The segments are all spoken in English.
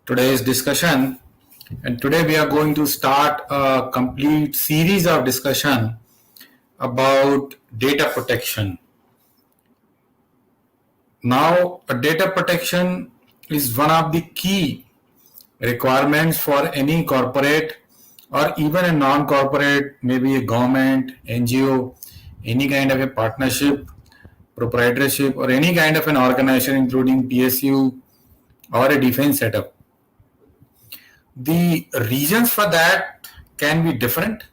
today's discussion. And today we are going to start a complete series of discussion about data protection. Now, data protection is one of the key requirements for any corporate or even a non-corporate, maybe a government, NGO, any kind of a partnership, proprietorship, or any kind of an organization, including PSU or a defense setup. The reasons for that can be different.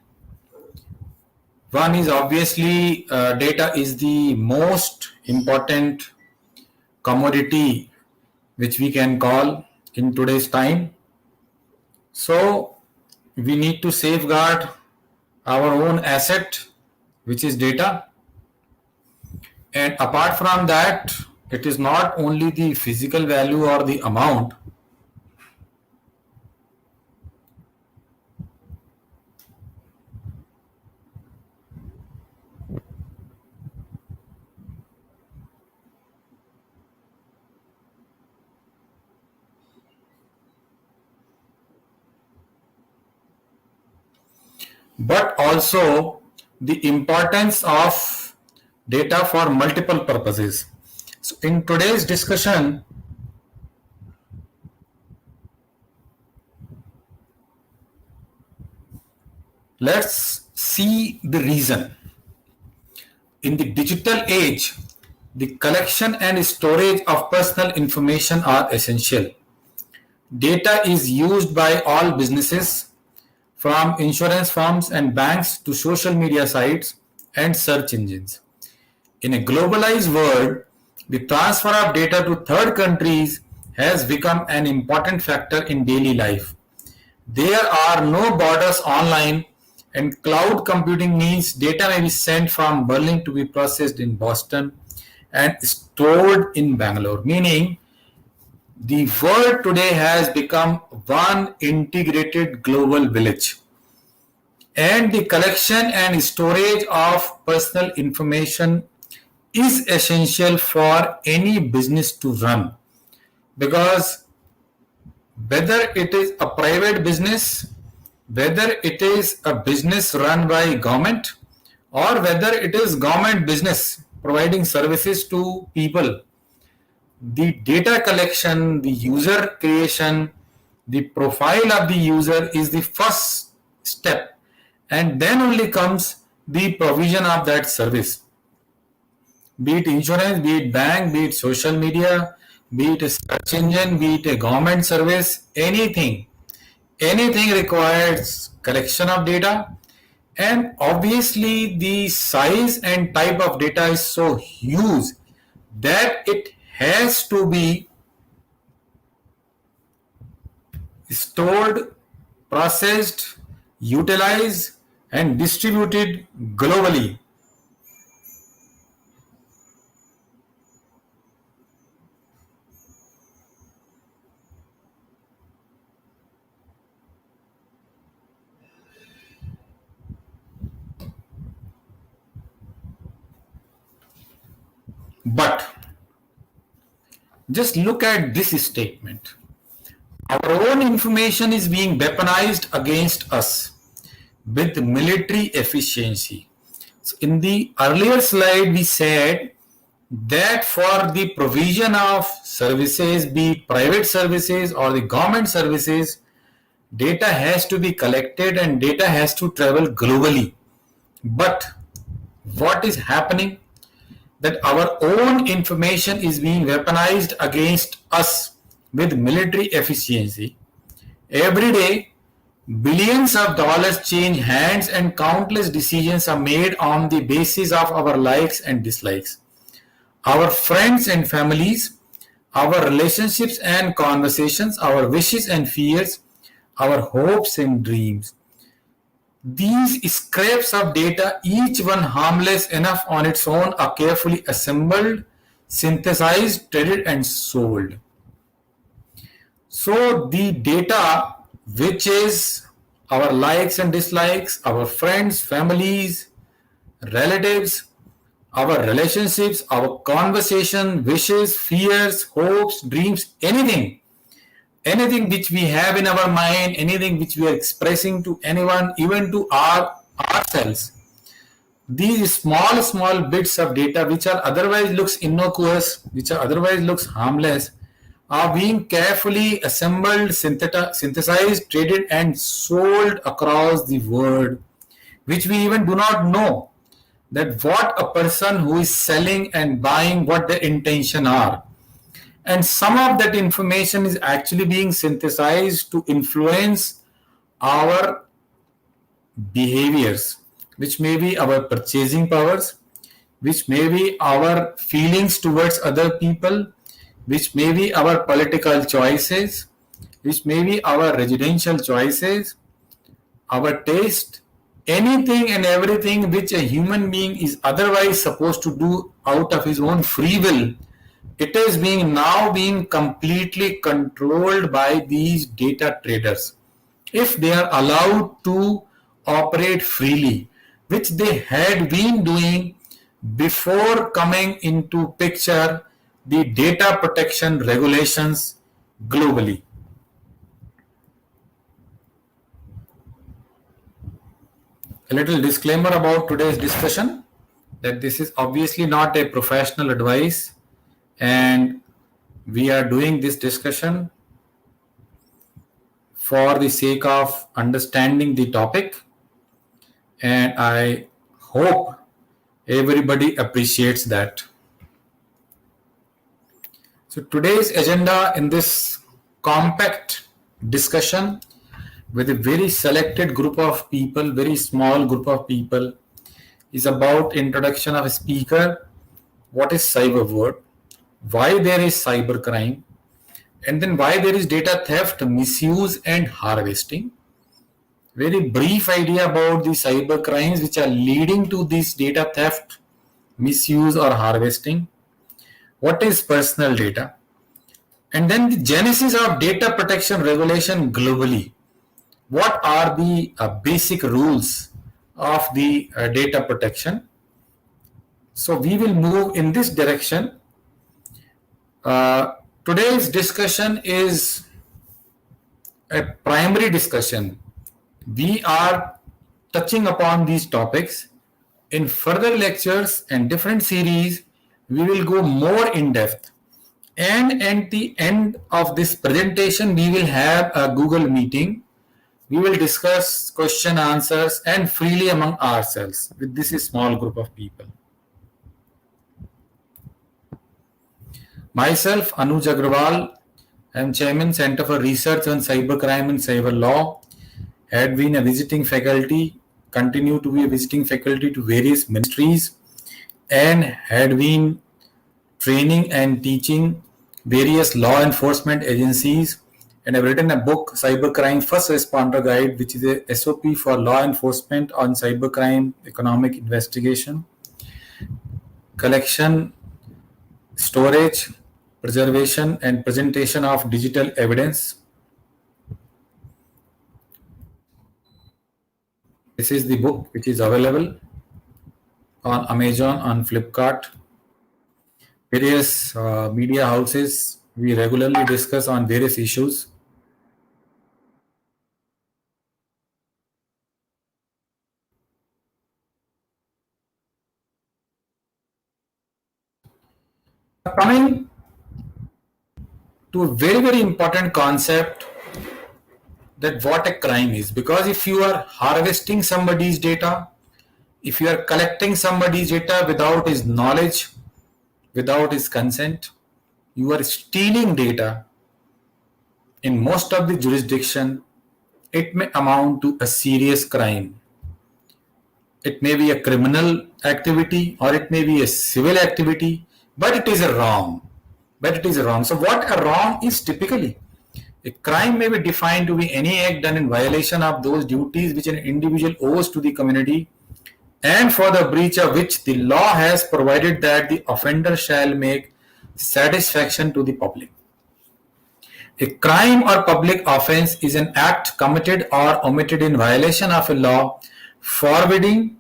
One is obviously data is the most important commodity which we can call in today's time. So we need to safeguard our own asset, which is data. And apart from that, it is not only the physical value or the amount. But also the importance of data for multiple purposes. So in today's discussion, let's see the reason. In the digital age, the collection and storage of personal information are essential. Data is used by all businesses, from insurance firms and banks to social media sites and search engines. In a globalized world, the transfer of data to third countries has become an important factor in daily life. There are no borders online, and cloud computing means data may be sent from Berlin to be processed in Boston and stored in Bangalore, meaning the world today has become one integrated global village. And the collection and storage of personal information is essential for any business to run, because whether it is a private business, whether it is a business run by government, or whether it is government business providing services to people, the data collection, the user creation, the profile of the user is the first step, and then only comes the provision of that service. Be it insurance, be it bank, be it social media, be it a search engine, be it a government service, anything requires collection of data. And obviously the size and type of data is so huge that it has to be stored, processed, utilized, and distributed globally. But just look at this statement. Our own information is being weaponized against us with military efficiency. So in the earlier slide, we said that for the provision of services, be it private services or the government services, data has to be collected and data has to travel globally. But what is happening? That our own information is being weaponized against us with military efficiency. Every day, billions of dollars change hands and countless decisions are made on the basis of our likes and dislikes, our friends and families, our relationships and conversations, our wishes and fears, our hopes and dreams. These scraps of data, each one harmless enough on its own, are carefully assembled, synthesized, traded, and sold. So the data, which is our likes and dislikes, our friends, families, relatives, our relationships, our conversation, wishes, fears, hopes, dreams, anything, anything which we have in our mind, anything which we are expressing to anyone, even to ourselves, these small bits of data which are otherwise looks innocuous, which are otherwise looks harmless, are being carefully assembled, synthesized, traded, and sold across the world, which we even do not know that what a person who is selling and buying, what their intention are. And some of that information is actually being synthesized to influence our behaviors, which may be our purchasing powers, which may be our feelings towards other people, which may be our political choices, which may be our residential choices, our taste, anything and everything which a human being is otherwise supposed to do out of his own free will, it is being now being completely controlled by these data traders. If they are allowed to operate freely, which they had been doing before coming into picture the data protection regulations globally. A little disclaimer about today's discussion that this is obviously not a professional advice, and we are doing this discussion for the sake of understanding the topic, and I hope everybody appreciates that. So today's agenda in this compact discussion with a very selected group of people, very small group of people, is about introduction of a speaker, what is cyber world, why there is cyber crime, and then why there is data theft, misuse, and harvesting. Very brief idea about the cyber crimes which are leading to this data theft, misuse, or harvesting. What is personal data? And then the genesis of data protection regulation globally. What are the basic rules of the data protection? So we will move in this direction. Today's discussion is a primary discussion. We are touching upon these topics. In further lectures and different series, we will go more in depth. And at the end of this presentation, we will have a Google meeting. We will discuss question answers and freely among ourselves with this small group of people. Myself, Anuj Agarwal, I am Chairman Center for Research on Cybercrime and Cyber Law, had been a visiting faculty, continue to be a visiting faculty to various ministries, and had been training and teaching various law enforcement agencies, and I've written a book, Cybercrime First Responder Guide, which is a SOP for law enforcement on cybercrime economic investigation, collection, storage, preservation, and presentation of digital evidence. This is the book which is available on Amazon, on Flipkart, various media houses. We regularly discuss on various issues. Coming to a very important concept, that what a crime is, because if you are harvesting somebody's data, if you are collecting somebody's data without his knowledge, without his consent, you are stealing data. In most of the jurisdiction, it may amount to a serious crime. It may be a criminal activity or it may be a civil activity, but it is a wrong. So what a wrong is typically? A crime may be defined to be any act done in violation of those duties which an individual owes to the community, and for the breach of which the law has provided that the offender shall make satisfaction to the public. A crime or public offense is an act committed or omitted in violation of a law forbidding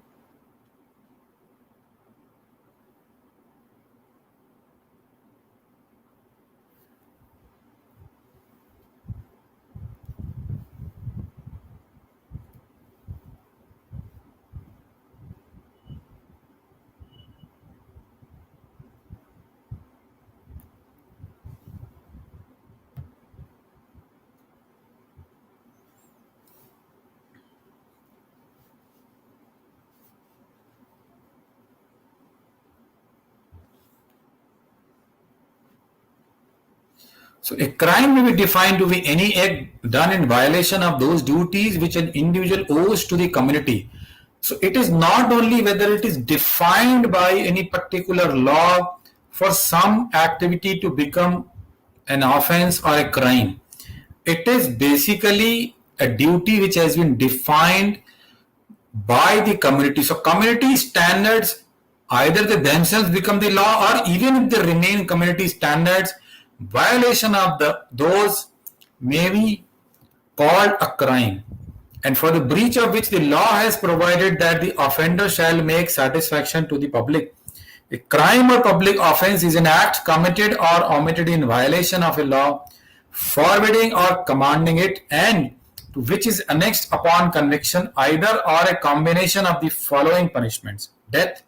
So a crime may be defined to be any act done in violation of those duties which an individual owes to the community. So it is not only whether it is defined by any particular law for some activity to become an offense or a crime. It is basically a duty which has been defined by the community. So community standards, either they themselves become the law, or even if they remain community standards, violation of those may be called a crime, and for the breach of which the law has provided that the offender shall make satisfaction to the public. A crime or public offense is an act committed or omitted in violation of a law, forbidding or commanding it, and to which is annexed upon conviction either or a combination of the following punishments: death,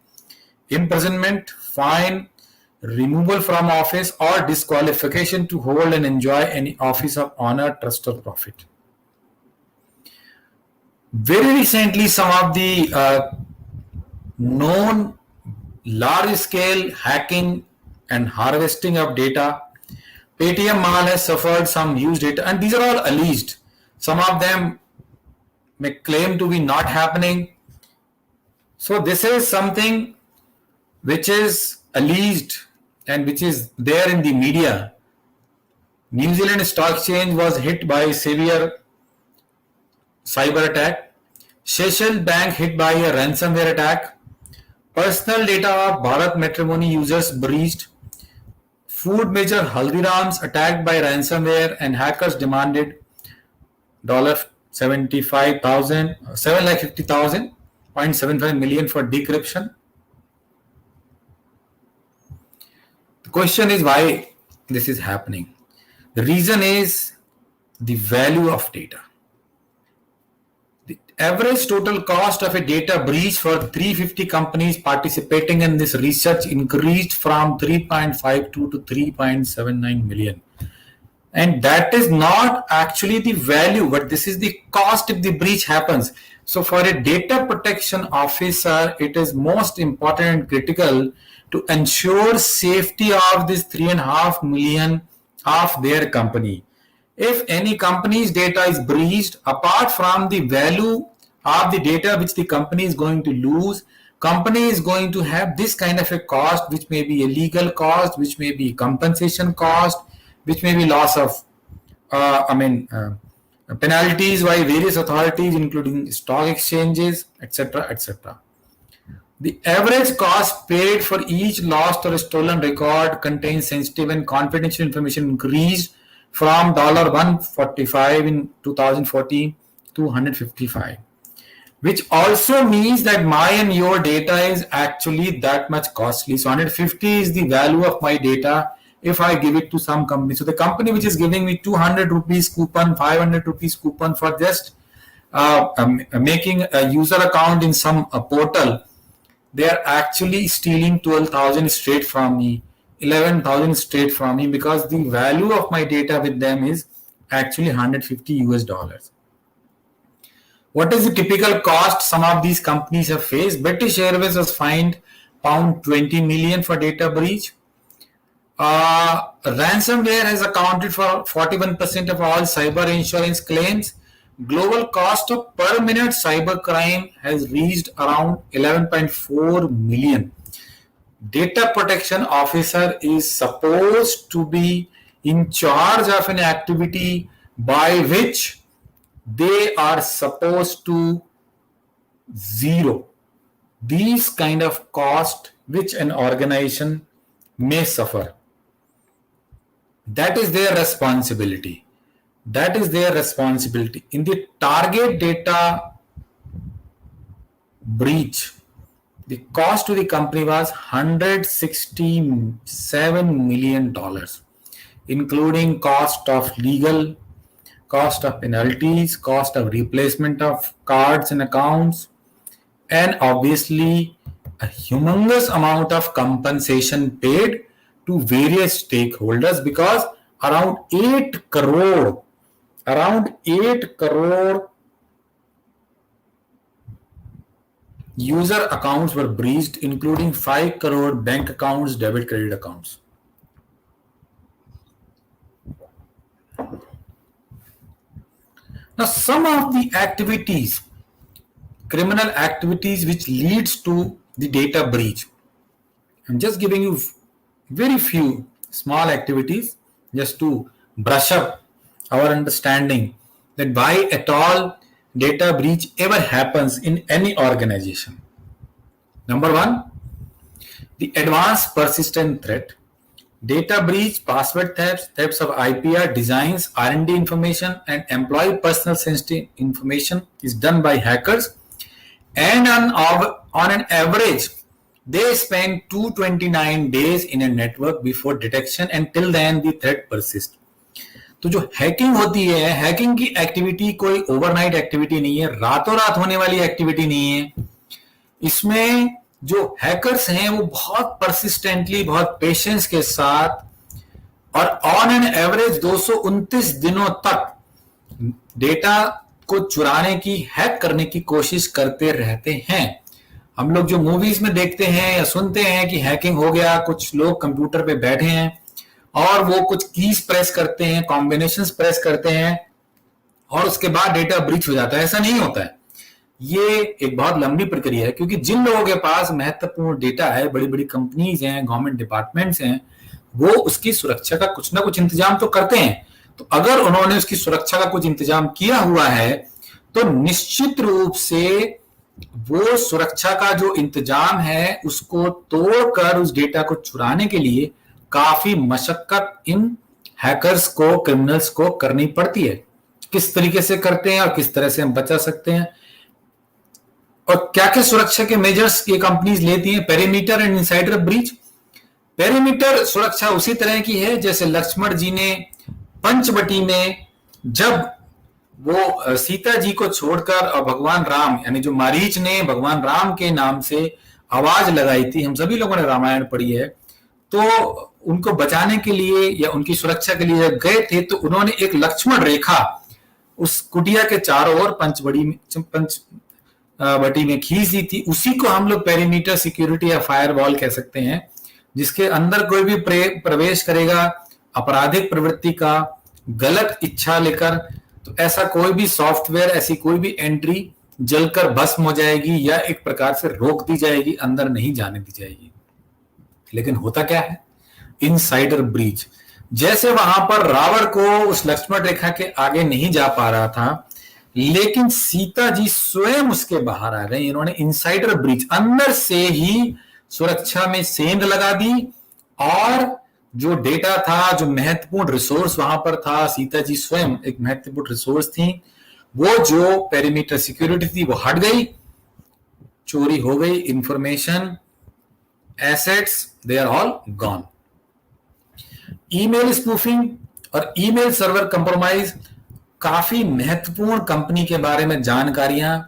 imprisonment, fine, removal from office, or disqualification to hold and enjoy any office of honor, trust, or profit. Very recently, some of the known large-scale hacking and harvesting of data, Paytm Mall has suffered some huge data, and these are all alleged. Some of them may claim to be not happening. So this is something which is alleged and which is there in the media. New Zealand Stock Exchange was hit by severe cyber attack. Seychelles Bank hit by a ransomware attack. Personal data of Bharat Matrimony users breached. Food major Haldiram's attacked by ransomware, and hackers demanded $75,000, $750,000.75 million for decryption. The question is why this is happening. The reason is the value of data. The average total cost of a data breach for 350 companies participating in this research increased from 3.52 to 3.79 million. And that is not actually the value, but this is the cost if the breach happens. So for a data protection officer, it is most important and critical to ensure safety of this 3.5 million of their company. If any company's data is breached, apart from the value of the data which the company is going to lose, company is going to have this kind of a cost, which may be a legal cost, which may be compensation cost, which may be loss of penalties by various authorities, including stock exchanges, etc., etc. The average cost paid for each lost or stolen record contains sensitive and confidential information increased from $145 in 2014 to $155, which also means that my and your data is actually that much costly. So 150 is the value of my data if I give it to some company. So the company which is giving me 200 rupees coupon, 500 rupees coupon for just making a user account in some portal, they are actually stealing 12,000 straight from me, 11,000 straight from me, because the value of my data with them is actually $150. What is the typical cost some of these companies have faced? British Airways was fined £20 million for data breach. Ransomware has accounted for 41% of all cyber insurance claims. Global cost of per minute cyber crime has reached around 11.4 million. Data protection officer is supposed to be in charge of an activity by which they are supposed to zero these kind of cost which an organization may suffer. That is their responsibility. That is their responsibility. In the target data breach, the cost to the company was $167 million, including cost of legal, cost of penalties, cost of replacement of cards and accounts, and obviously a humongous amount of compensation paid to various stakeholders, because around 8 crore user accounts were breached, including 5 crore bank accounts, debit credit accounts. Now, some of the activities, criminal activities which leads to the data breach. I'm just giving you very few small activities just to brush up our understanding that why at all data breach ever happens in any organization. Number one, the advanced persistent threat. Data breach, password thefts of IPR, designs, R&D information, and employee personal sensitive information is done by hackers. And on an average, they spend 229 days in a network before detection, and till then the threat persists. तो जो hacking होती है, hacking की activity कोई overnight activity नहीं है, रातों रात होने वाली एक्टिविटी नहीं है. इसमें जो हैकर्स हैं वो बहुत परसिस्टेंटली, बहुत पेशेंस के साथ और ऑन एन एवरेज 229 दिनों तक डेटा को चुराने की, हैक करने की कोशिश करते रहते हैं. हम लोग जो मूवीज में देखते हैं या सुनते हैं कि हैकिंग हो गया, कुछ लोग कंप्यूटर पे बैठे हैं और वो कुछ कीज प्रेस करते हैं, कॉम्बिनेशंस प्रेस करते हैं और उसके बाद डेटा ब्रीच हो जाता है. ऐसा नहीं होता है. ये एक बहुत लंबी प्रक्रिया है, क्योंकि जिन लोगों के पास महत्वपूर्ण डेटा है, बड़ी बड़ी कंपनीज हैं, गवर्नमेंट डिपार्टमेंट्स हैं, वो उसकी सुरक्षा का कुछ ना कुछ इंतजाम तो करते हैं. तो अगर उन्होंने उसकी सुरक्षा का कुछ इंतजाम किया हुआ है तो निश्चित रूप से वो सुरक्षा का जो इंतजाम है उसको तोड़कर उस डेटा को चुराने के लिए काफी मशक्कत इन हैकर्स को, क्रिमिनल्स को करनी पड़ती है. किस तरीके से करते हैं और किस तरह से हम बचा सकते हैं और क्या क्या सुरक्षा के मेजर्स ये कंपनीज लेती हैं. Perimeter and insider breach. Perimeter सुरक्षा उसी तरह की है जैसे लक्ष्मण जी ने पंचवटी में जब वो सीता जी को छोड़कर और भगवान राम, यानी जो मारीच ने भगवान राम के नाम से आवाज लगाई थी, हम सभी लोगों ने रामायण पढ़ी है, तो उनको बचाने के लिए या उनकी सुरक्षा के लिए जब गए थे तो उन्होंने एक लक्ष्मण रेखा उस कुटिया के चारों ओर पंचवटी में खींच दी थी. उसी को हम लोग पेरीमीटर सिक्योरिटी या फायरवॉल कह सकते हैं, जिसके अंदर कोई भी प्रवेश करेगा आपराधिक प्रवृत्ति का, गलत इच्छा लेकर, तो ऐसा कोई भी सॉफ्टवेयर, ऐसी कोई भी एंट्री जलकर भस्म हो जाएगी या एक प्रकार से रोक दी जाएगी, अंदर नहीं जाने दी जाएगी. लेकिन होता क्या है, इनसाइडर ब्रीच. जैसे वहां पर रावण को उस लक्ष्मण रेखा के आगे नहीं जा पा रहा था, लेकिन सीता जी स्वयं उसके बाहर आ गए. इन्होंने इनसाइडर ब्रीच, अंदर से ही सुरक्षा में सेंध लगा दी और जो डेटा था, जो महत्वपूर्ण रिसोर्स वहां पर था, सीता जी स्वयं एक महत्वपूर्ण रिसोर्स थी, वो जो पेरीमीटर सिक्योरिटी थी वो हट गई, चोरी हो गई. Information, assets, they are all gone. Email spoofing और ईमेल सर्वर कंप्रोमाइज. काफी महत्वपूर्ण कंपनी के बारे में जानकारियां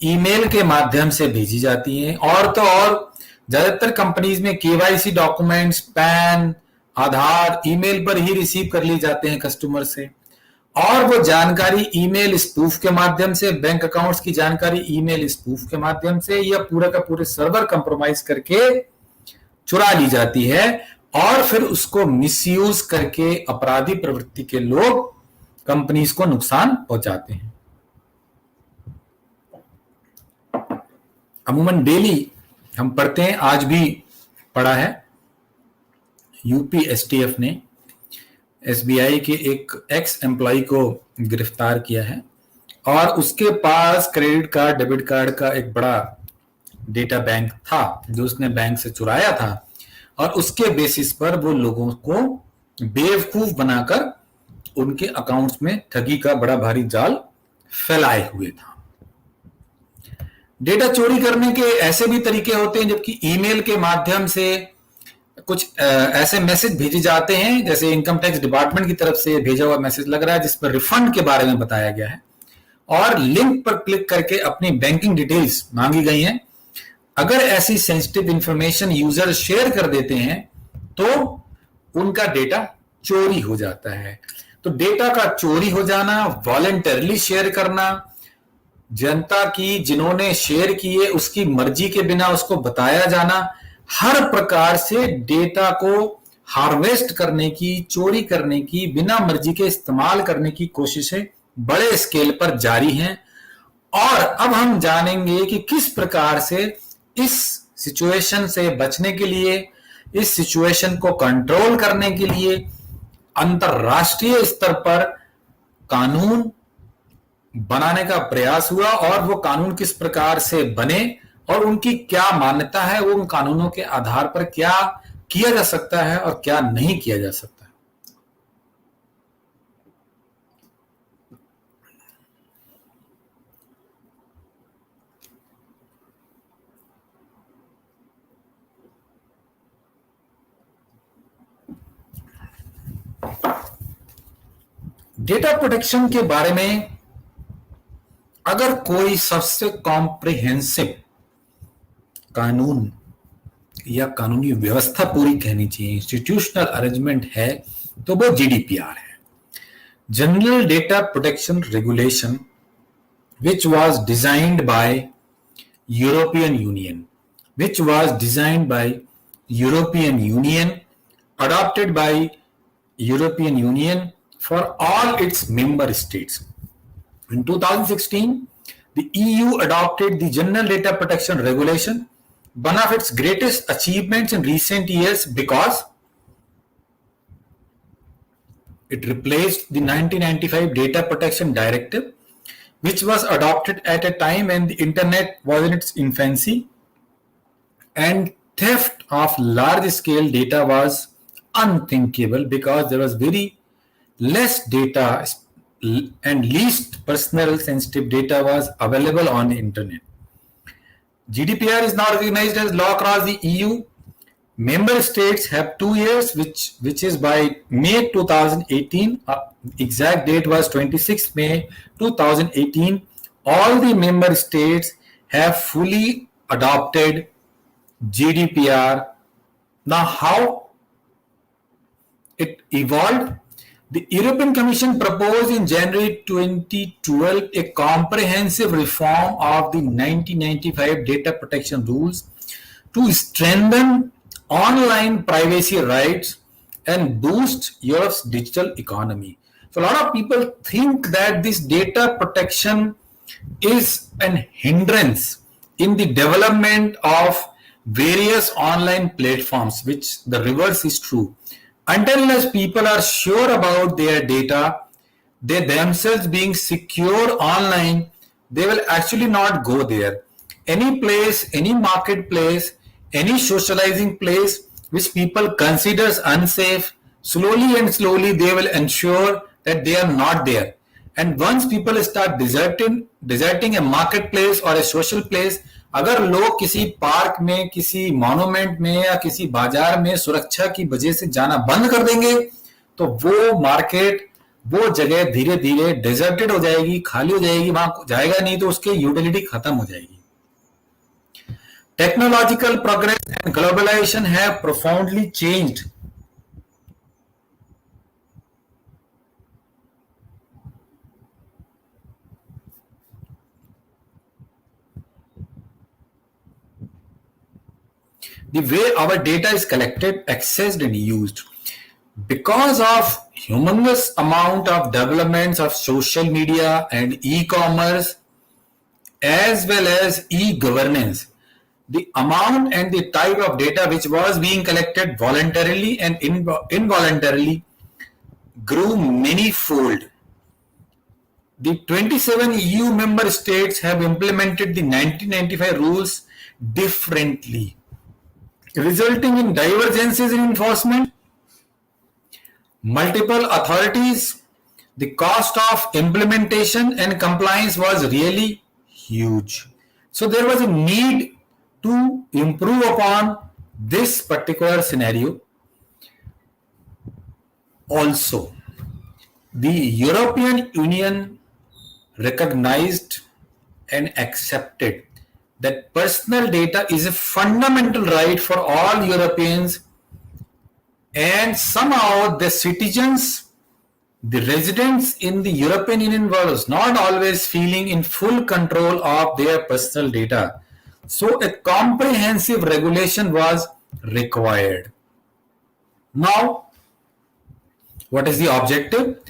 ईमेल के माध्यम से भेजी जाती हैं. और तो और ज्यादातर कंपनीज में केवाईसी डॉक्यूमेंट्स, पैन, आधार ईमेल पर ही रिसीव कर लिए जाते हैं कस्टमर से, और वो जानकारी ईमेल स्पूफ के माध्यम से, बैंक अकाउंट्स की जानकारी ईमेल स्पूफ के माध्यम से या पूरा का पूरे सर्वर कंप्रोमाइज करके चुरा ली जाती है और फिर उसको मिसयूज करके अपराधी प्रवृत्ति के लोग कंपनीज को नुकसान पहुंचाते हैं. अमूमन डेली हम पढ़ते हैं, आज भी पढ़ा है, यूपी एसटीएफ ने एसबीआई के एक एक्स एम्प्लॉय को गिरफ्तार किया है और उसके पास क्रेडिट कार्ड, डेबिट कार्ड का एक बड़ा डेटा बैंक था जो उसने बैंक से चुराया था और उसके बेसिस पर वो लोगों को बेवकूफ बनाकर उनके अकाउंट्स में ठगी का बड़ा भारी जाल फैलाए हुए था. डेटा चोरी करने के ऐसे भी तरीके होते हैं, जबकि ईमेल के माध्यम से कुछ ऐसे मैसेज भेजे जाते हैं, जैसे इनकम टैक्स डिपार्टमेंट की तरफ से भेजा हुआ मैसेज लग रहा है जिस पर रिफंड के बारे में बताया गया है और लिंक पर क्लिक करके अपनी बैंकिंग डिटेल्स मांगी गई हैं. अगर ऐसी सेंसिटिव इंफॉर्मेशन यूजर शेयर कर देते हैं तो उनका डेटा चोरी हो जाता है. तो डेटा का चोरी हो जाना, वॉलंटरली शेयर करना, जनता की जिन्होंने शेयर किए उसकी मर्जी के बिना उसको बताया जाना, हर प्रकार से डेटा को हार्वेस्ट करने की, चोरी करने की, बिना मर्जी के इस्तेमाल करने की कोशिशें बड़े स्केल पर जारी हैं। और अब हम जानेंगे कि किस प्रकार से इस सिचुएशन से बचने के लिए, इस सिचुएशन को कंट्रोल करने के लिए अंतरराष्ट्रीय स्तर पर कानून बनाने का प्रयास हुआ और वो कानून किस प्रकार से बने और उनकी क्या मान्यता है, वो उन कानूनों के आधार पर क्या किया जा सकता है और क्या नहीं किया जा सकता है। डेटा प्रोटेक्शन के बारे में अगर कोई सबसे कॉम्प्रिहेंसिव कानून या कानूनी व्यवस्था पूरी कहनी चाहिए, इंस्टीट्यूशनल अरेंजमेंट है, तो वो जीडीपीआर है, general data protection regulation, which was designed by European Union, adopted by European Union for all its member states. In 2016, the EU adopted the General Data Protection Regulation, one of its greatest achievements in recent years because it replaced the 1995 Data Protection Directive, which was adopted at a time when the internet was in its infancy and theft of large scale data was unthinkable because there was very less data and least personal sensitive data was available on the internet. GDPR is now recognized as law across the EU. Member states have 2 years, which is by May 2018. Exact date was 26 May 2018. All the member states have fully adopted GDPR. Now, how it evolved? The European Commission proposed in January 2012 a comprehensive reform of the 1995 data protection rules to strengthen online privacy rights and boost Europe's digital economy. So a lot of people think that this data protection is an hindrance in the development of various online platforms, which the reverse is true. Until unless people are sure about their data, they themselves being secure online, they will actually not go there. Any place, any marketplace, any socializing place which people considers unsafe, slowly and slowly they will ensure that they are not there. And once people start deserting a marketplace or a social place, अगर लोग किसी park में, किसी monument में या किसी बाजार में सुरक्षा की वजह से जाना बंद कर देंगे, तो वो मार्केट, वो जगह धीरे धीरे डेजर्टेड हो जाएगी, खाली हो जाएगी, वहां जाएगा नहीं तो उसकी यूटिलिटी खत्म हो जाएगी. Technological progress and globalization have profoundly changed the way our data is collected, accessed and used. Because of humongous amount of developments of social media and e-commerce as well as e-governance, the amount and the type of data which was being collected voluntarily and involuntarily grew many-fold. The 27 EU member states have implemented the 1995 rules differently, resulting in divergences in enforcement. Multiple authorities, the cost of implementation and compliance was really huge. So there was a need to improve upon this particular scenario. Also, the European Union recognized and accepted that personal data is a fundamental right for all Europeans, and somehow the citizens, the residents in the European Union was not always feeling in full control of their personal data. So a comprehensive regulation was required. Now, what is the objective?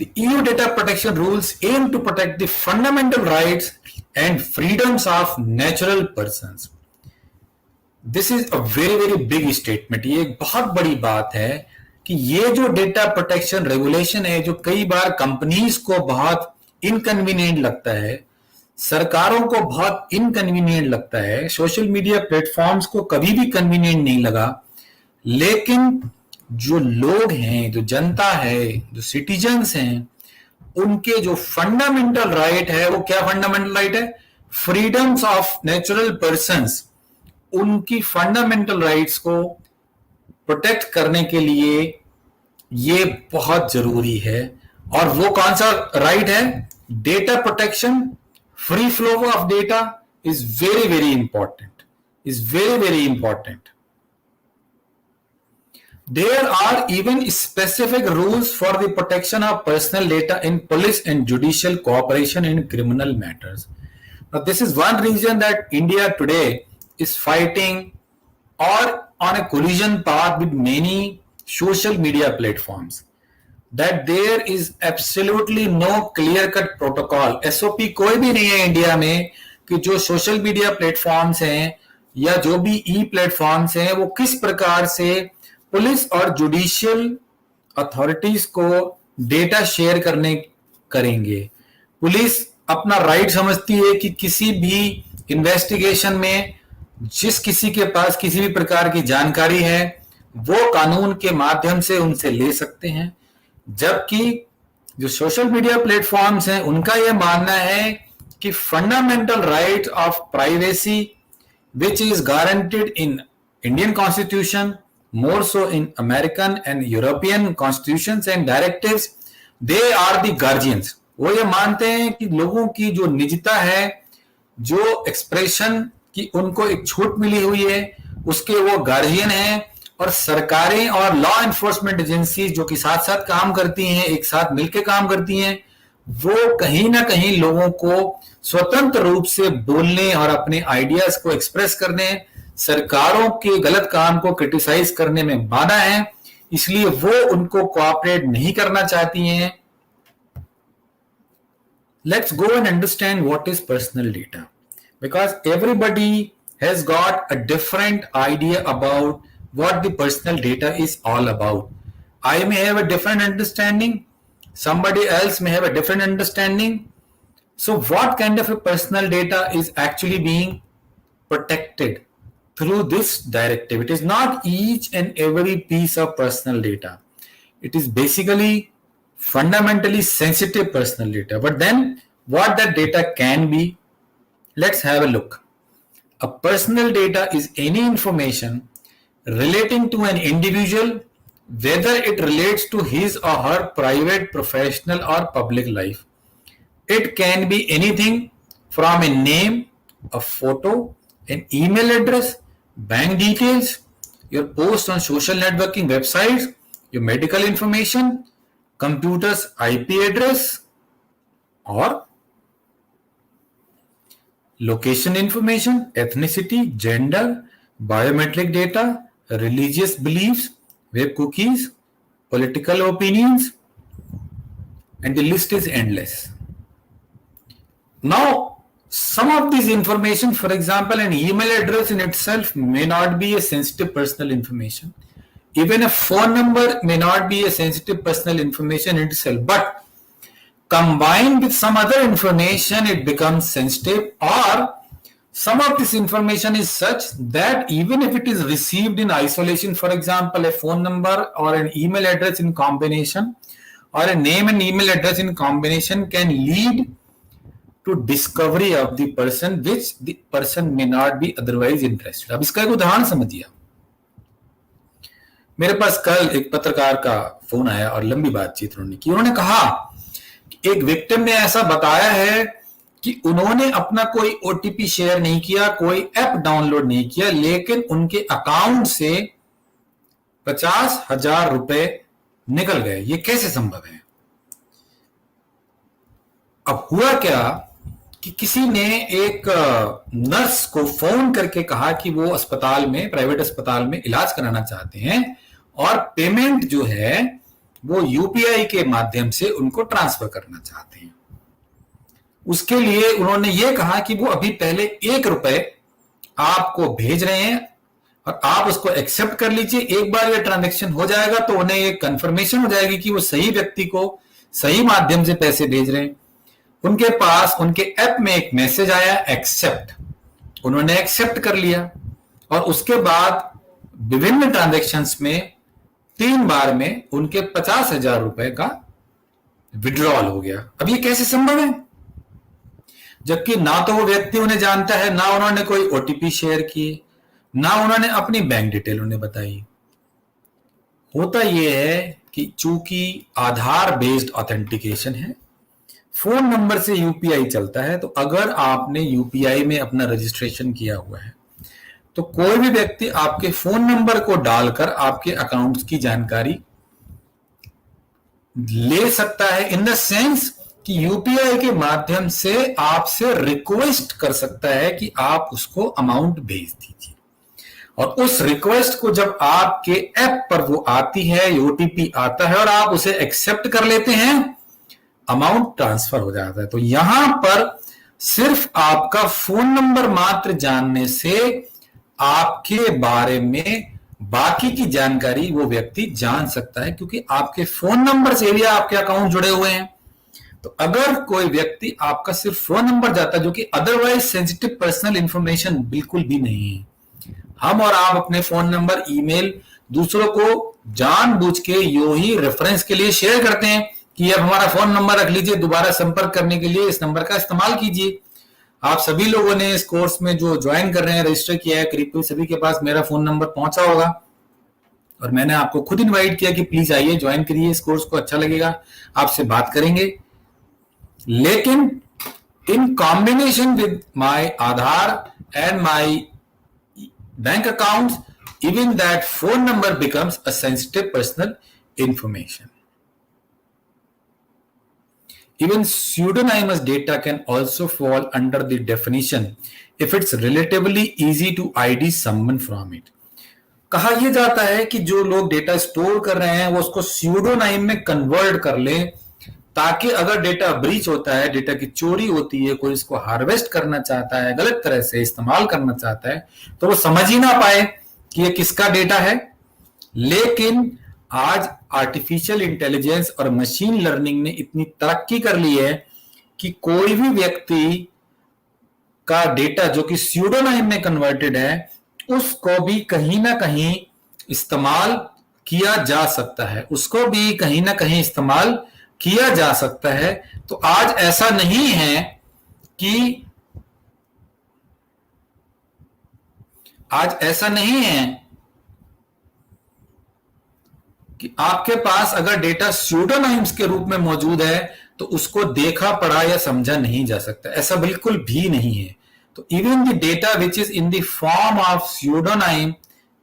The EU data protection rules aim to protect the fundamental rights and freedoms of natural persons. This is a very very big statement. ये एक बहुत बड़ी बात है कि ये जो data protection regulation है, जो कई बार कंपनीज को बहुत इनकन्वीनियंट लगता है, सरकारों को बहुत इनकन्वीनियंट लगता है, सोशल मीडिया प्लेटफॉर्म्स को कभी भी कन्वीनियंट नहीं लगा, लेकिन जो लोग हैं, जो जनता है, जो सिटीजन्स हैं, उनके जो फंडामेंटल राइट है, वो क्या फंडामेंटल राइट है? Freedoms of natural persons. उनकी फंडामेंटल राइट्स को प्रोटेक्ट करने के लिए ये बहुत जरूरी है. और वो कौन सा राइट है? Data protection, free flow of data is very very important, is very very important. There are even specific rules for the protection of personal data in police and judicial cooperation in criminal matters. Now, this is one reason that India today is fighting or on a collision path with many social media platforms. That there is absolutely no clear-cut protocol. SOP कोई भी नहीं है India में कि जो social media platforms हैं या जो भी ई प्लेटफॉर्म्स हैं, वो किस प्रकार से पुलिस और जुडिशियल अथॉरिटीज को डेटा शेयर करेंगे. पुलिस अपना राइट समझती है कि किसी भी इन्वेस्टिगेशन में जिस किसी के पास किसी भी प्रकार की जानकारी है, वो कानून के माध्यम से उनसे ले सकते हैं. जबकि जो सोशल मीडिया प्लेटफॉर्म्स हैं, उनका यह मानना है कि fundamental right of privacy which is guaranteed in Indian constitution, more so in American and European constitutions and directives, they are the guardians. वो ये मानते हैं कि लोगों की जो निजता है, जो एक्सप्रेशन की उनको एक छूट मिली हुई है, उसके वो गार्जियन हैं. और सरकारें और लॉ एनफोर्समेंट एजेंसी जो कि साथ साथ काम करती हैं, एक साथ मिलकर काम करती हैं, वो कहीं ना कहीं लोगों को स्वतंत्र रूप से बोलने और अपने आइडियाज को एक्सप्रेस करने, सरकारों के गलत काम को क्रिटिसाइज करने में बाधा है. इसलिए वो उनको कोऑपरेट नहीं करना चाहती हैं. Let's go and understand what is personal data, because everybody has got a different idea about what the personal data is all about. I may have a different understanding, somebody else may have a different understanding. So what kind of a personal data is actually being protected through this directive? It is not each and every piece of personal data. It is basically fundamentally sensitive personal data. But then what that data can be, let's have a look. A personal data is any information relating to an individual, whether it relates to his or her private, professional or public life. It can be anything from a name, a photo, an email address, bank details, your posts on social networking websites, your medical information, computer's IP address, or location information, ethnicity, gender, biometric data, religious beliefs, web cookies, political opinions, and the list is endless. Now, some of this information, for example, an email address in itself may not be a sensitive personal information. Even a phone number may not be a sensitive personal information in itself, but combined with some other information, it becomes sensitive, or some of this information is such that even if it is received in isolation, for example, a phone number or an email address in combination, or a name and email address in combination can lead to discovery of the person which the person may not be otherwise interested. अब इसका एक उदाहरण समझिए. मेरे पास कल एक पत्रकार का फोन आया और लंबी बातचीत उन्होंने की. उन्होंने कहा कि एक विक्टिम ने ऐसा बताया है कि उन्होंने अपना कोई ओटीपी शेयर नहीं किया, कोई ऐप डाउनलोड नहीं किया, लेकिन उनके अकाउंट से 50,000 रुपए निकल गए. ये कैसे संभव है? अब हुआ क्या कि किसी ने एक नर्स को फोन करके कहा कि वो अस्पताल में, प्राइवेट अस्पताल में इलाज कराना चाहते हैं और पेमेंट जो है वो यूपीआई के माध्यम से उनको ट्रांसफर करना चाहते हैं। उसके लिए उन्होंने ये कहा कि वो अभी पहले 1 रुपए आपको भेज रहे हैं और आप उसको एक्सेप्ट कर लीजिए। एक बार ये ट्रांजैक्शन हो जाएगा तो उन्हें ये कंफर्मेशन हो जाएगी कि वो सही व्यक्ति को सही माध्यम से पैसे भेज रहे हैं। उनके पास उनके ऐप में एक मैसेज आया एक्सेप्ट, उन्होंने एक्सेप्ट कर लिया और उसके बाद विभिन्न ट्रांजैक्शंस में 3 बार में उनके 50,000 रुपए का विड्रॉल हो गया। अब ये कैसे संभव है, जबकि ना तो वो व्यक्ति उन्हें जानता है, ना उन्होंने कोई ओटीपी शेयर किए, ना उन्होंने अपनी बैंक डिटेल उन्हें बताई। होता यह है कि चूंकि आधार बेस्ड ऑथेंटिकेशन है, फोन नंबर से यूपीआई चलता है, तो अगर आपने यूपीआई में अपना रजिस्ट्रेशन किया हुआ है तो कोई भी व्यक्ति आपके फोन नंबर को डालकर आपके अकाउंट्स की जानकारी ले सकता है, इन द सेंस कि यूपीआई के माध्यम से आपसे रिक्वेस्ट कर सकता है कि आप उसको अमाउंट भेज दीजिए। और उस रिक्वेस्ट को जब आपके ऐप पर वो आती है, ओटीपी आता है और आप उसे एक्सेप्ट कर लेते हैं, अमाउंट ट्रांसफर हो जाता है। तो यहां पर सिर्फ आपका फोन नंबर मात्र जानने से आपके बारे में बाकी की जानकारी वो व्यक्ति जान सकता है, क्योंकि आपके फोन नंबर से भी आपके अकाउंट जुड़े हुए हैं। तो अगर कोई व्यक्ति आपका सिर्फ फोन नंबर जाता है, जो कि अदरवाइज सेंसिटिव पर्सनल इंफॉर्मेशन बिल्कुल भी नहीं है, हम और आप अपने फोन नंबर, ईमेल दूसरों को जानबूझ के यूं ही रेफरेंस के लिए शेयर करते हैं कि अब हमारा फोन नंबर रख लीजिए, दोबारा संपर्क करने के लिए इस नंबर का इस्तेमाल कीजिए। आप सभी लोगों ने इस कोर्स में जो ज्वाइन कर रहे हैं, रजिस्टर किया है, करीब सभी के पास मेरा फोन नंबर पहुंचा होगा और मैंने आपको खुद इनवाइट किया कि प्लीज आइए, ज्वाइन करिए इस कोर्स को, अच्छा लगेगा, आपसे बात करेंगे। लेकिन in combination with my Aadhaar and my bank accounts, even that phone number becomes a sensitive personal information. Even pseudonymous data can also fall under the definition if it's relatively easy to ID someone from it. कहा यह जाता है कि जो लोग data store कर रहे हैं वो उसको स्यूडोनाइम में कन्वर्ट कर लें, ताकि अगर डेटा ब्रीच होता है, डेटा की चोरी होती है, कोई इसको हार्वेस्ट करना चाहता है, गलत तरह से इस्तेमाल करना चाहता है, तो वो समझ ही ना पाए कि ये किसका डेटा है। लेकिन आज आर्टिफिशियल इंटेलिजेंस और मशीन लर्निंग ने इतनी तरक्की कर ली है कि कोई भी व्यक्ति का डेटा जो कि स्यूडोनाइम में कन्वर्टेड है, उसको भी कहीं ना कहीं इस्तेमाल किया जा सकता है, उसको भी कहीं ना कहीं इस्तेमाल किया जा सकता है। तो आज ऐसा नहीं है कि आपके पास अगर डेटा स्यूडोनाइम्स के रूप में मौजूद है तो उसको देखा, पढ़ा या समझा नहीं जा सकता, ऐसा बिल्कुल भी नहीं है। तो even the data which is in the form of pseudonym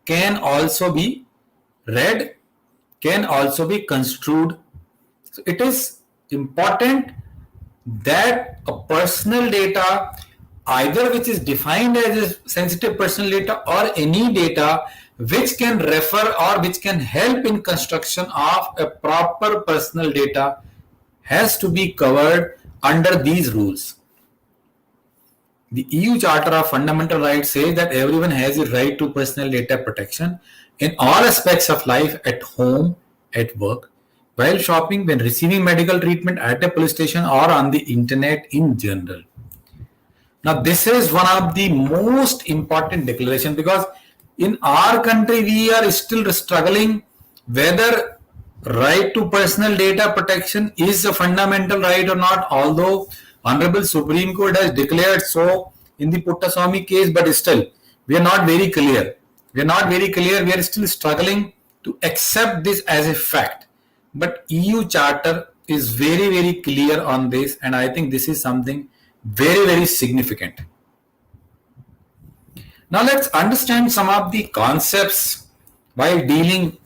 can also be read, can also be construed. So it is important that a personal data, either which is defined as a sensitive personal data or any data which can refer or which can help in construction of a proper personal data, has to be covered under these rules. The EU Charter of Fundamental Rights says that everyone has a right to personal data protection in all aspects of life, at home, at work, while shopping, when receiving medical treatment, at a police station, or on the internet in general. Now, this is one of the most important declarations, because in our country we are still struggling whether right to personal data protection is a fundamental right or not, although Honorable Supreme Court has declared so in the Puttaswamy case, but still we are not very clear. We are still struggling to accept this as a fact. But EU Charter is very, very clear on this, and I think this is something very, very significant. Now let's understand some of the concepts while dealing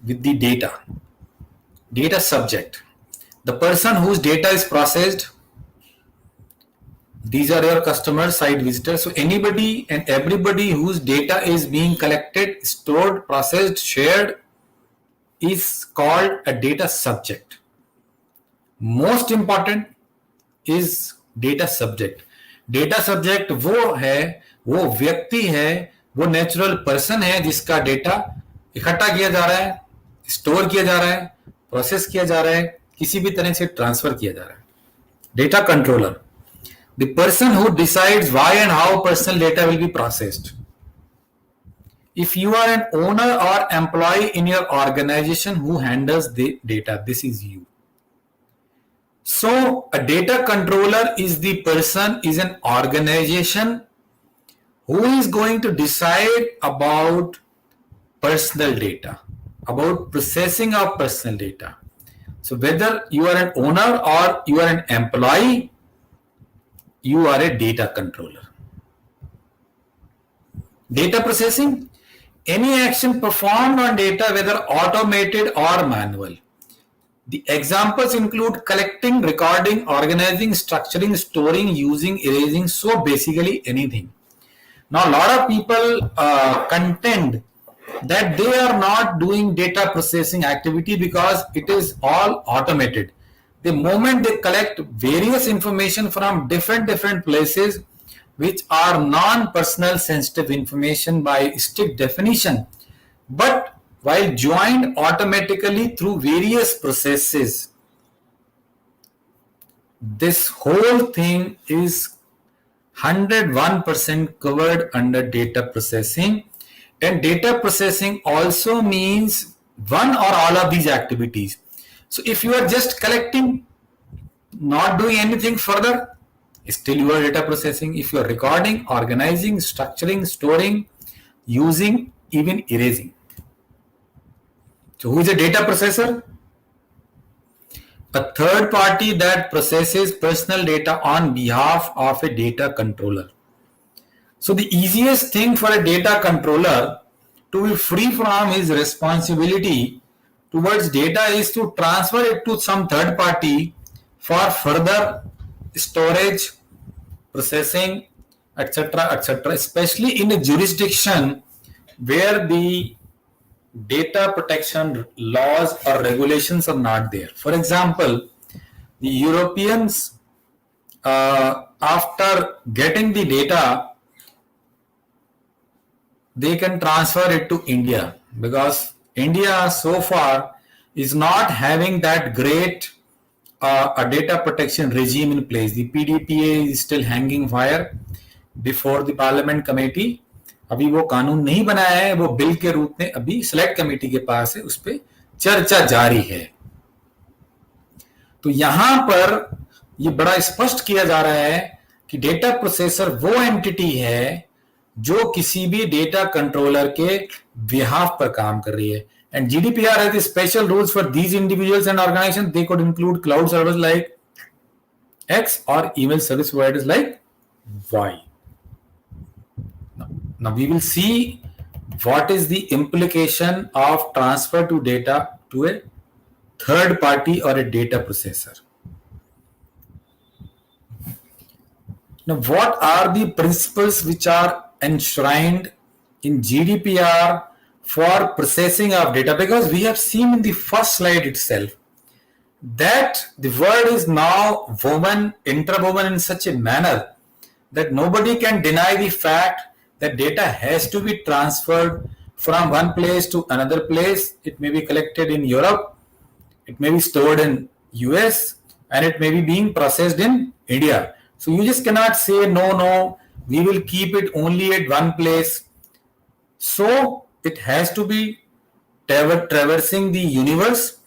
with the data subject. The person whose data is processed, these are your customers, site visitors. So anybody and everybody whose data is being collected, stored, processed, shared, is called a data subject. Most important is data subject. Data subject वो है, वो व्यक्ति है, वो natural person है जिसका data इकट्ठा किया जा रहा है, स्टोर किया जा रहा है, प्रोसेस किया जा रहा है, किसी भी तरह से ट्रांसफर किया जा रहा है. Data controller, the person who decides why and how personal data will be processed. If you are an owner or employee in your organization who handles the data, this is you. So a data controller is the person, is an organization who is going to decide about personal data, about processing of personal data. So whether you are an owner or you are an employee, you are a data controller. Data processing, any action performed on data, whether automated or manual. The examples include collecting, recording, organizing, structuring, storing, using, erasing. So basically anything. Now a lot of people contend that they are not doing data processing activity because it is all automated. The moment they collect various information from different places which are non-personal sensitive information by strict definition, but while joined automatically through various processes, this whole thing is 101% covered under data processing. And data processing also means one or all of these activities. So if you are just collecting, not doing anything further, still you are data processing. If you are recording, organizing, structuring, storing, using, even erasing. So who is a data processor? A third party that processes personal data on behalf of a data controller. So the easiest thing for a data controller to be free from his responsibility towards data is to transfer it to some third party for further storage, processing, etc., etc., especially in a jurisdiction where the data protection laws or regulations are not there. For example, the Europeans, after getting the data, they can transfer it to India, because India so far is not having that great a data protection regime in place. The PDPA is still hanging fire before the Parliament Committee. अभी वो कानून नहीं बनाया है, वो bill के रूप में अभी सिलेक्ट कमेटी के पास है, उस पर चर्चा जारी है. तो यहां पर ये बड़ा स्पष्ट किया जा रहा है कि डेटा प्रोसेसर वो एंटिटी है जो किसी भी डेटा कंट्रोलर के बिहाफ पर काम कर रही है. And GDPR has the special rules for these individuals and organizations. They could include cloud servers like X or email service providers like Y. Now we will see what is the implication of transfer to data to a third party or a data processor. Now what are the principles which are enshrined in GDPR for processing of data? Because we have seen in the first slide itself that the word is now woven, interwoven in such a manner that nobody can deny the fact that data has to be transferred from one place to another place. It may be collected in Europe, it may be stored in US, and it may be being processed in India. So you just cannot say, no, we will keep it only at one place. So it has to be traversing the universe,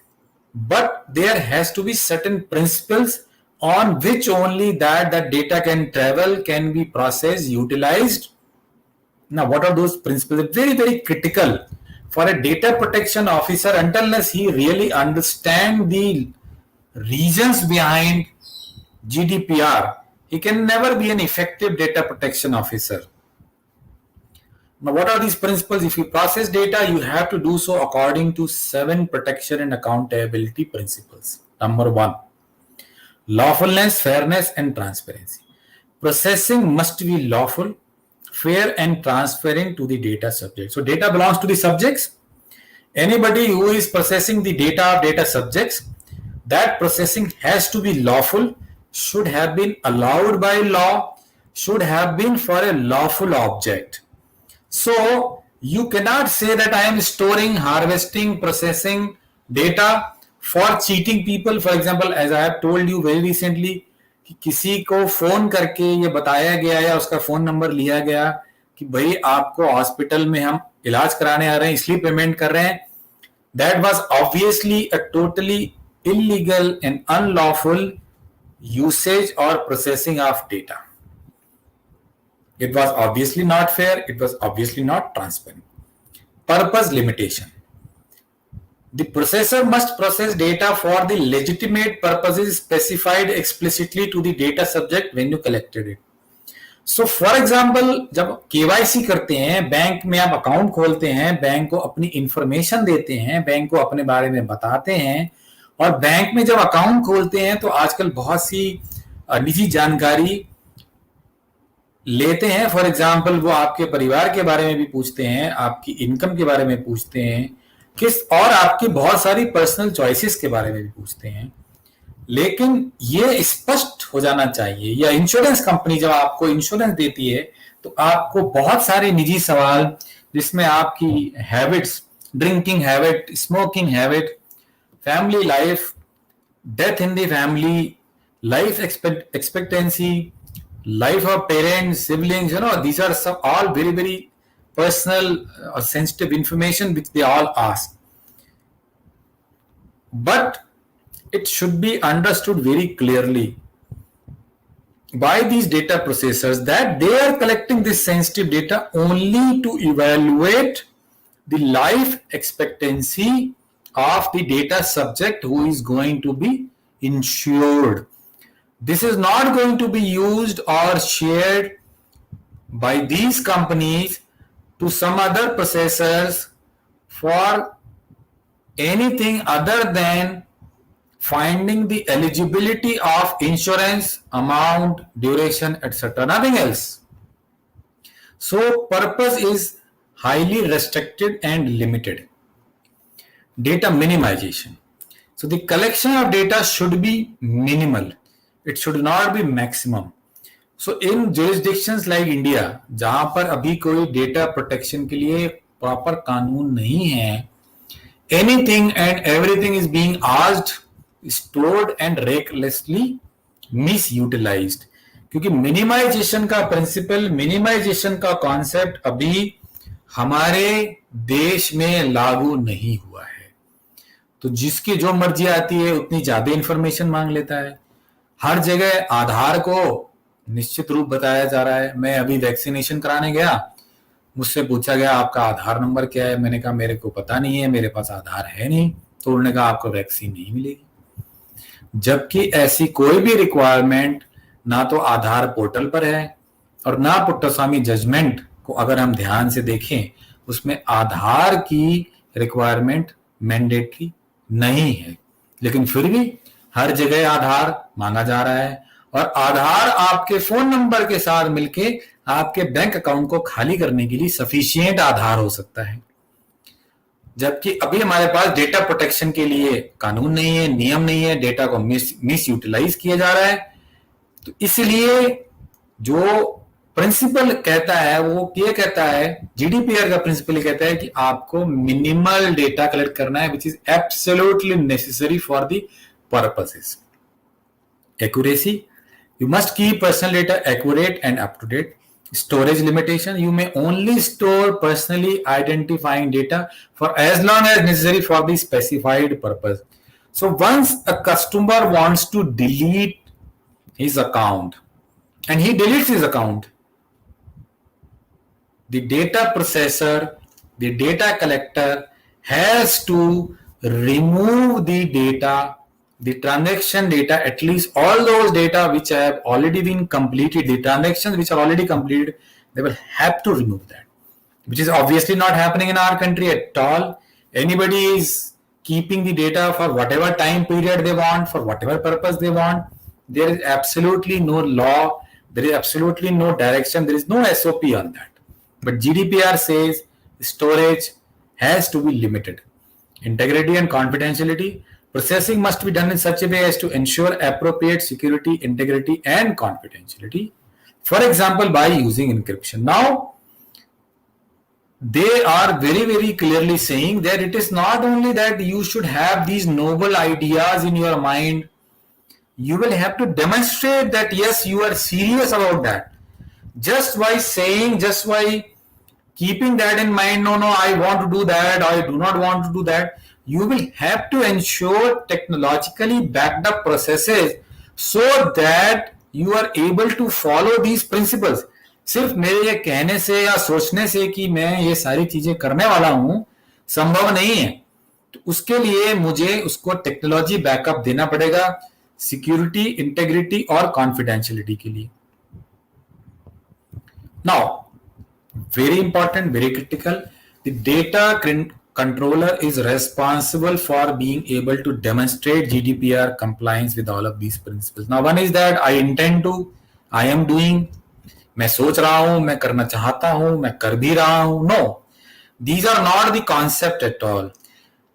but there has to be certain principles on which only that data can travel, can be processed, utilized. Now, what are those principles? Very, very critical for a data protection officer, unless he really understands the reasons behind GDPR. He can never be an effective data protection officer. Now, what are these principles? If you process data, you have to do so according to 7 protection and accountability principles. Number 1, lawfulness, fairness, and transparency. Processing must be lawful, fair, and transparent to the data subject. So data belongs to the subjects. Anybody who is processing the data of data subjects, that processing has to be lawful, should have been allowed by law, should have been for a lawful object. So you cannot say that I am storing, harvesting, processing data for cheating people. For example, as I have told you very recently, कि किसी को phone करके ये बताया गया या उसका phone number लिया गया कि भाई आपको हॉस्पिटल में हम इलाज कराने आ रहे हैं इसलिए पेमेंट कर रहे हैं. That was obviously a totally illegal and unlawful usage or processing of data. It was obviously not fair. It was obviously not transparent. Purpose limitation. The processor must process data for the legitimate purposes specified explicitly to the data subject when you collected it. So, for example, जब KYC करते हैं, bank में आप account खोलते हैं, bank को अपनी information देते हैं, बैंक को अपने बारे में बताते हैं, और बैंक में जब अकाउंट खोलते हैं तो आजकल बहुत सी निजी जानकारी लेते हैं. फॉर एग्जाम्पल वो आपके परिवार के बारे में भी पूछते हैं, आपकी इनकम के बारे में पूछते हैं, और आपकी बहुत सारी पर्सनल चॉइसेस के बारे में भी पूछते हैं. लेकिन ये स्पष्ट हो जाना चाहिए, या इंश्योरेंस कंपनी जब आपको इंश्योरेंस देती है तो आपको बहुत सारे निजी सवाल जिसमें आपकी habits, drinking habit, smoking habit, family life, death in the family, life expectancy, life of parents, siblings, these are all very, very personal or sensitive information which they all ask. But it should be understood very clearly by these data processors that they are collecting this sensitive data only to evaluate the life expectancy of the data subject who is going to be insured. This is not going to be used or shared by these companies to some other processors for anything other than finding the eligibility of insurance, amount, duration, etc. Nothing else. So purpose is highly restricted and limited. Data minimization. So the collection of data should be minimal. It should not be maximum. So in jurisdictions like India, जहां पर अभी कोई data protection के लिए proper कानून नहीं है, anything and everything is being asked, stored and recklessly misutilized. क्योंकि मिनिमाइजेशन का प्रिंसिपल, मिनिमाइजेशन का कॉन्सेप्ट अभी हमारे देश में लागू नहीं हुआ है. तो जिसकी जो मर्जी आती है उतनी ज्यादा इंफॉर्मेशन मांग लेता है. हर जगह आधार को निश्चित रूप बताया जा रहा है. मैं अभी वैक्सीनेशन कराने गया, मुझसे पूछा गया आपका आधार नंबर क्या है. मैंने कहा मेरे को पता नहीं है, मेरे पास आधार है नहीं. तो उन्होंने कहा आपको वैक्सीन नहीं मिलेगी. जबकि ऐसी कोई भी रिक्वायरमेंट ना तो आधार पोर्टल पर है और ना पुट्टास्वामी जजमेंट को अगर हम ध्यान से देखें उसमें आधार की रिक्वायरमेंट मैंडेटरी नहीं है. लेकिन फिर भी हर जगह आधार मांगा जा रहा है, और आधार आपके फोन नंबर के साथ मिलके आपके बैंक अकाउंट को खाली करने के लिए सफिशिएंट आधार हो सकता है. जबकि अभी हमारे पास डेटा प्रोटेक्शन के लिए कानून नहीं है, नियम नहीं है, डेटा को मिस यूटिलाइज किया जा रहा है. तो इसलिए जो प्रिंसिपल कहता है वो ये कहता है, जीडीपीआर का प्रिंसिपल कहता है कि आपको मिनिमल डेटा कलेक्ट करना है which is absolutely necessary for the purposes. Accuracy. You must keep personal data accurate and up to date. Storage limitation. You may only store personally identifying data for as long as necessary for the specified purpose. So once a customer wants to delete his account and he deletes his account, the data processor, the data collector has to remove the data, the transaction data, at least all those data which have already been completed, the transactions which are already completed, they will have to remove that, which is obviously not happening in our country at all. Anybody is keeping the data for whatever time period they want, for whatever purpose they want. There is absolutely no law, there is absolutely no direction, there is no SOP on that. But GDPR says storage has to be limited. Integrity and confidentiality. Processing must be done in such a way as to ensure appropriate security, integrity, and confidentiality. For example, by using encryption. Now, they are very, very clearly saying that it is not only that you should have these noble ideas in your mind, you will have to demonstrate that yes, you are serious about that. Just by saying, just by keeping that in mind, no, I want to do that, I do not want to do that, you will have to ensure technologically backed up processes so that you are able to follow these principles. सिर्फ मेरे ये कहने से या सोचने से कि मैं ये सारी चीजें करने वाला हूं संभव नहीं है, तो उसके लिए मुझे उसको टेक्नोलॉजी बैकअप देना पड़ेगा सिक्योरिटी, इंटेग्रिटी और कॉन्फिडेंशियलिटी के लिए. Now very important, very critical, the data controller is responsible for being able to demonstrate GDPR compliance with all of these principles. Now, one is that I intend to, I am doing, मैं सोच रहा हूं, मैं करना चाहता हूं, मैं कर भी रहा हूं. No, these are not the concept at all.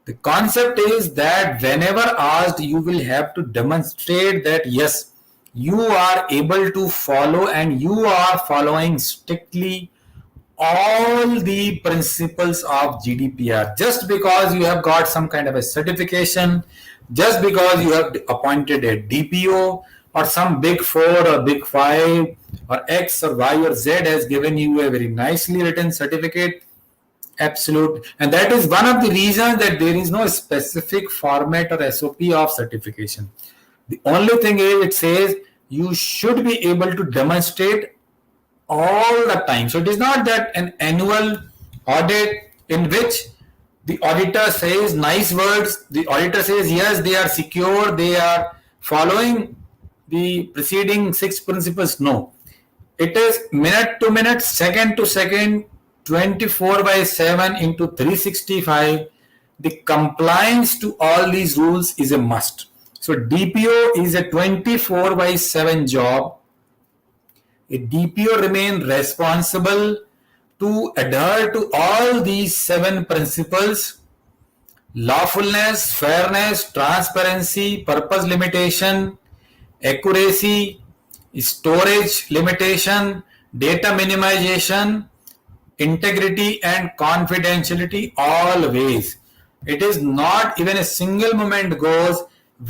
The concept is that whenever asked, you will have to demonstrate that yes, you are able to follow and you are following strictly all the principles of GDPR. Just because you have got some kind of a certification, just because you have appointed a DPO or some big 4 or big 5 or X or Y or Z has given you a very nicely written certificate, absolute. And that is one of the reasons that there is no specific format or SOP of certification. The only thing is it says you should be able to demonstrate all the time. So it is not that an annual audit in which the auditor says nice words, the auditor says yes, they are secure, they are following the preceding 6 principles. No, it is minute to minute, second to second, 24/7 into 365. The compliance to all these rules is a must. So DPO is a 24/7 job. A DPO remains responsible to adhere to all these 7 principles: lawfulness, fairness, transparency, purpose limitation, accuracy, storage limitation, data minimization, integrity and confidentiality always. It is not even a single moment goes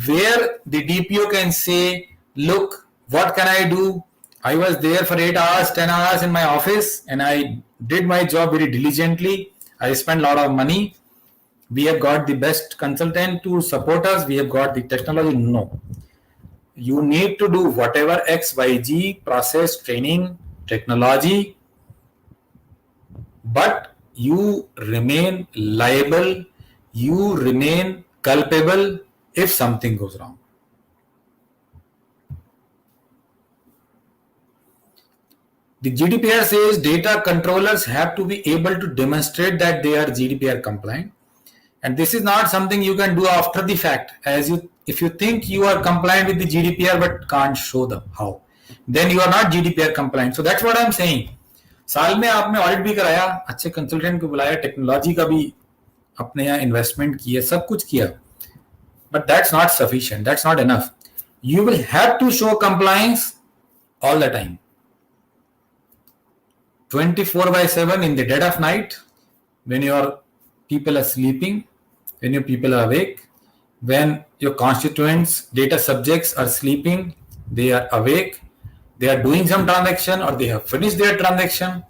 where the DPO can say, look, what can I do? I was there for 8 hours, 10 hours in my office and I did my job very diligently. I spent a lot of money. We have got the best consultant to support us. We have got the technology. No. You need to do whatever XYZ process, training, technology, but you remain liable, you remain culpable if something goes wrong. The GDPR says data controllers have to be able to demonstrate that they are GDPR compliant. And this is not something you can do after the fact. If you think you are compliant with the GDPR but can't show them how, then you are not GDPR compliant. So that's what I'm saying. साल में आपने audit भी कराया, अच्छे consultant को बुलाया, technology का भी अपने यहाँ इन्वेस्टमेंट किया, सब कुछ किया, but that's not sufficient. That's not enough. You will have to show compliance all the time. 24/7 in the dead of night, when your people are sleeping, when your people are awake, when your constituents, data subjects are sleeping, they are awake, they are doing some transaction or they have finished their transaction,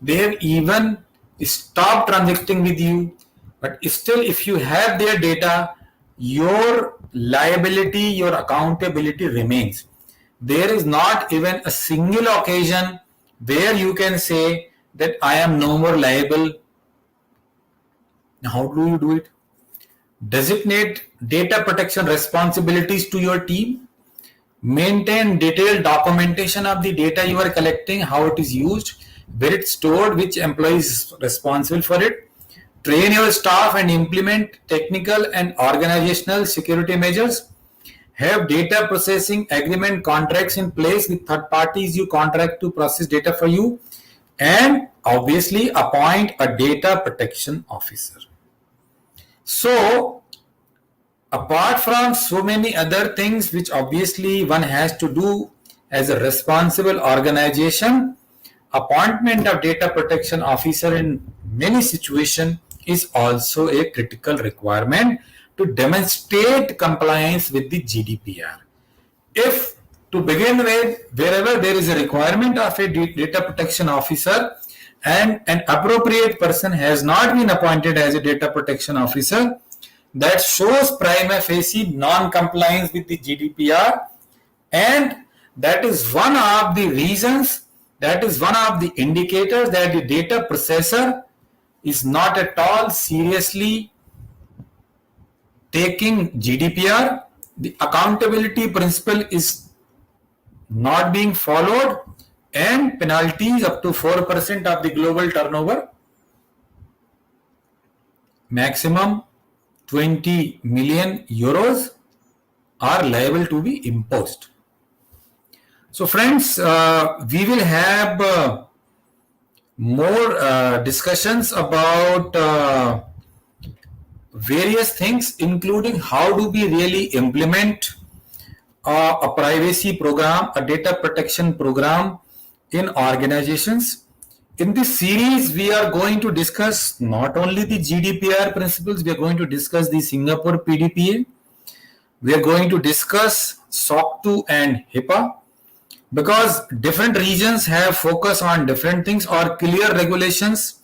they have even stopped transacting with you, but still if you have their data, your liability, your accountability remains. There is not even a single occasion where you can say that I am no more liable. Now, how do you do it? Designate data protection responsibilities to your team. Maintain detailed documentation of the data you are collecting, how it is used, where it's stored, which employee is responsible for it. Train your staff and implement technical and organizational security measures. Have data processing agreement contracts in place with third parties you contract to process data for you, and obviously appoint a data protection officer. So, apart from so many other things which obviously one has to do as a responsible organization, appointment of data protection officer in many situations is also a critical requirement to demonstrate compliance with the GDPR. If to begin with, wherever there is a requirement of a data protection officer and an appropriate person has not been appointed as a data protection officer, that shows prima facie non-compliance with the GDPR, and that is one of the reasons, that is one of the indicators that the data processor is not at all seriously taking GDPR. The accountability principle is not being followed, and penalties up to 4% of the global turnover, maximum 20 million euros, are liable to be imposed. So friends, we will have more discussions about various things, including how do we really implement a privacy program, a data protection program in organizations. In this series, we are going to discuss not only the GDPR principles, we are going to discuss the Singapore PDPA, we are going to discuss SOC 2 and HIPAA, because different regions have focus on different things or clear regulations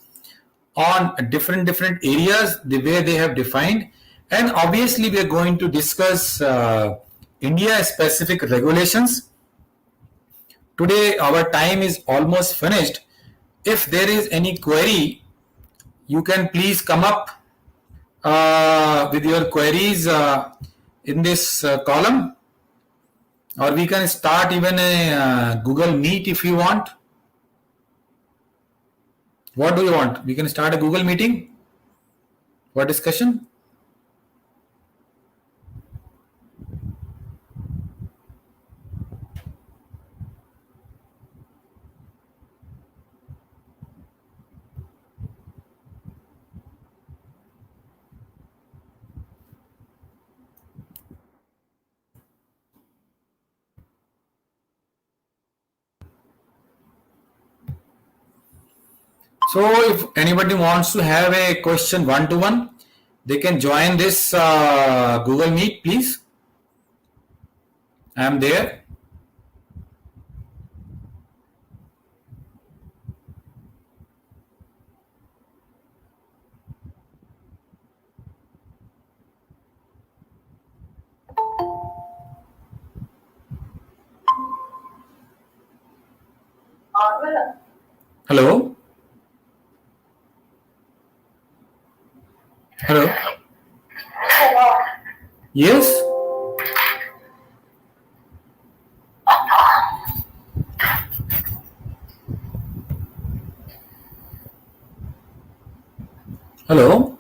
on different areas, the way they have defined. And obviously, we are going to discuss India specific regulations. Today, our time is almost finished. If there is any query, you can please come up with your queries in this column, or we can start even a Google Meet if you want. What do you want? We can start a Google meeting for discussion. So if anybody wants to have a question one-to-one, they can join this Google Meet, please. I am there. Hello. Hello. Yes. Hello.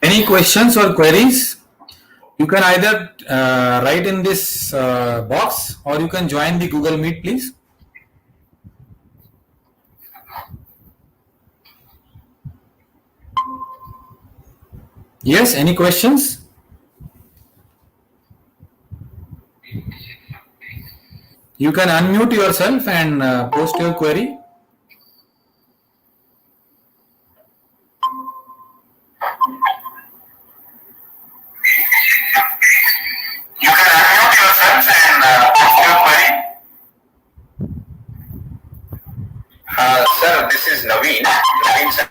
Any questions or queries? You can either write in this box, or you can join the Google Meet, please. Yes, any questions? You can unmute yourself and post your query. You can unmute yourself and post your query. Sir, this is Naveen. Naveen, sir.